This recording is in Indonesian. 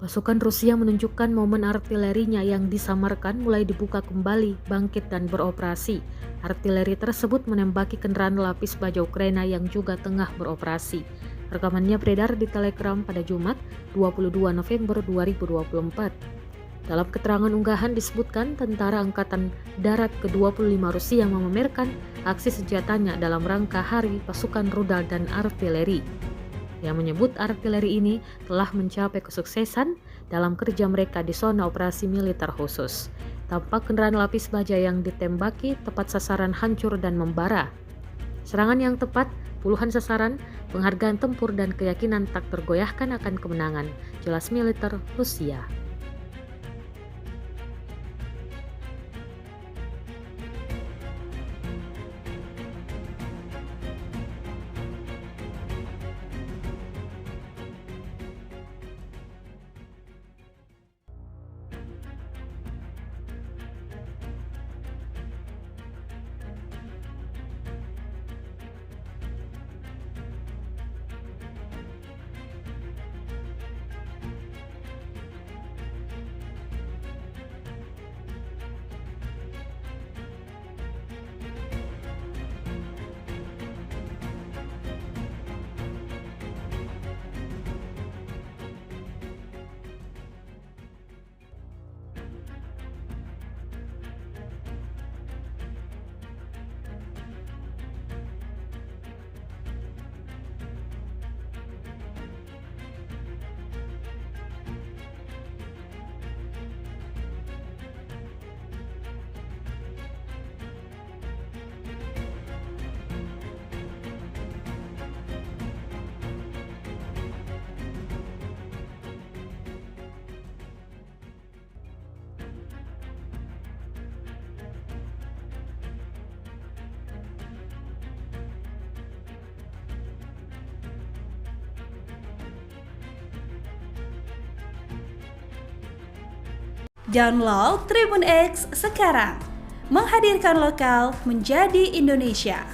Pasukan Rusia menunjukkan momen artilerinya yang disamarkan mulai dibuka kembali, bangkit dan beroperasi. Artileri tersebut menembaki kendaraan lapis baja Ukraina yang juga tengah beroperasi. Rekamannya beredar di Telegram pada Jumat, 22 November 2024. Dalam keterangan unggahan disebutkan Tentara Angkatan Darat ke-25 Rusia memamerkan aksi senjatanya dalam rangka Hari Pasukan Rudal dan Artileri. Yang menyebut artileri ini telah mencapai kesuksesan dalam kerja mereka di zona operasi militer khusus. Tampak kendaraan lapis baja yang ditembaki tepat sasaran hancur dan membara. Serangan yang tepat, puluhan sasaran, penghargaan tempur dan keyakinan tak tergoyahkan akan kemenangan, jelas militer Rusia. Download Tribun X sekarang, menghadirkan lokal menjadi Indonesia.